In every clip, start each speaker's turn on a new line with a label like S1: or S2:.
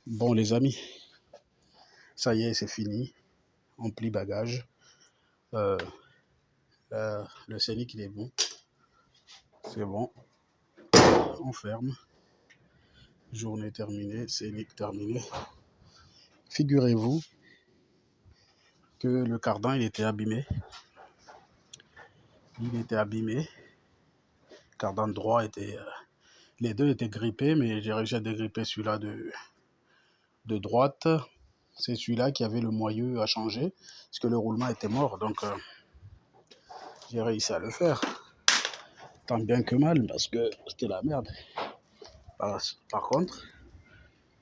S1: Bon les amis, ça y est, c'est fini. On plie bagage. Euh, le scénic il est bon. C'est bon. On ferme. Journée terminée, scénic terminé. Figurez-vous que le cardan il était abîmé. Il était abîmé. Le cardan droit était... les deux étaient grippés, mais j'ai réussi à dégripper celui-là de droite. C'est celui-là qui avait le moyeu à changer, parce que le roulement était mort, donc j'ai réussi à le faire. Tant bien que mal, parce que c'était la merde. Par contre,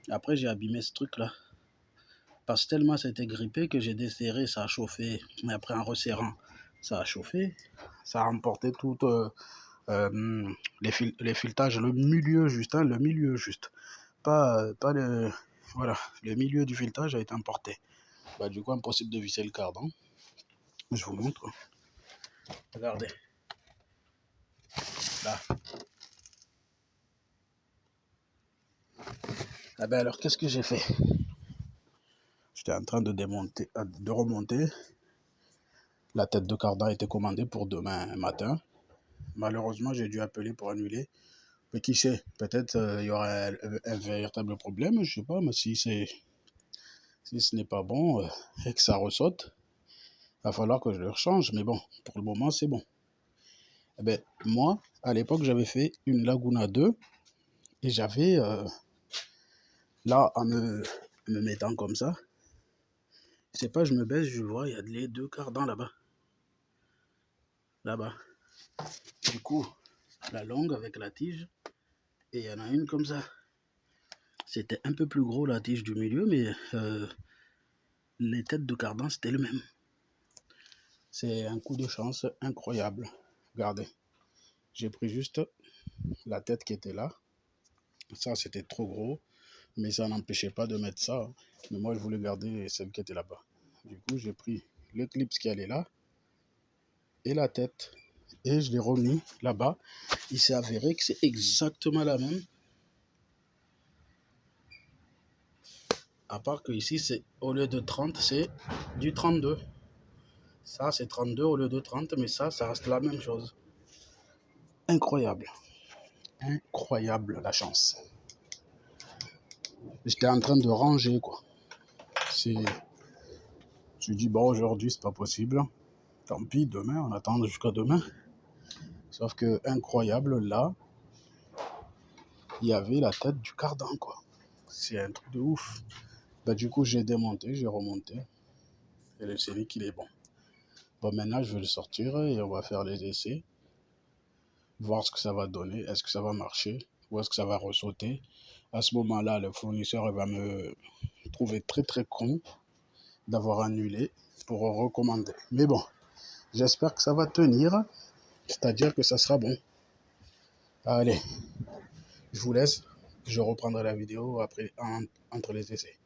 S1: après j'ai abîmé ce truc-là. Parce que tellement c'était grippé que j'ai desserré, ça a chauffé. Mais après en resserrant, ça a chauffé. Ça a emporté tout les filetages, le milieu juste, hein, le milieu juste. Pas le... Voilà, le milieu du filetage a été emporté. Bah, du coup, impossible de visser le cardan. Je vous montre. Regardez. Là. Ah ben alors, qu'est-ce que j'ai fait? J'étais en train de démonter, de remonter. La tête de cardan était commandée pour demain matin. Malheureusement, j'ai dû appeler pour annuler. Mais qui sait, peut-être il y aura un véritable problème, je sais pas, mais si ce n'est pas bon et que ça ressaute, il va falloir que je le rechange. Mais bon, pour le moment, c'est bon. Eh ben, moi, à l'époque, j'avais fait une Laguna 2 et j'avais, là, en me mettant comme ça, je sais pas, je me baisse, je vois, il y a les deux cardans là-bas. Là-bas. Du coup, la longue avec la tige, et il y en a une comme ça. C'était un peu plus gros la tige du milieu, mais les têtes de cardan, c'était le même. C'est un coup de chance incroyable. Regardez, j'ai pris juste la tête qui était là. Ça, c'était trop gros, mais ça n'empêchait pas de mettre ça. Mais moi, je voulais garder celle qui était là-bas. Du coup, j'ai pris l'éclipse qui allait là et la tête. Et je l'ai remis là-bas. Il s'est avéré que c'est exactement la même. À part que ici, c'est au lieu de 30, c'est du 32. Ça, c'est 32 au lieu de 30, mais ça reste la même chose. Incroyable. Incroyable la chance. J'étais en train de ranger, quoi. Je dis, bon, aujourd'hui, c'est pas possible. Tant pis, demain, on attend jusqu'à demain. Sauf que, incroyable, là, il y avait la tête du cardan, quoi. C'est un truc de ouf. Bah, du coup, j'ai démonté, j'ai remonté. Et le scénic, il est bon. Bon, maintenant, je vais le sortir et on va faire les essais. Voir ce que ça va donner. Est-ce que ça va marcher? Ou est-ce que ça va ressauter? À ce moment-là, le fournisseur va me trouver très très con d'avoir annulé pour recommander. Mais bon, j'espère que ça va tenir. C'est-à-dire que ça sera bon. Allez, je vous laisse. Je reprendrai la vidéo après entre les essais.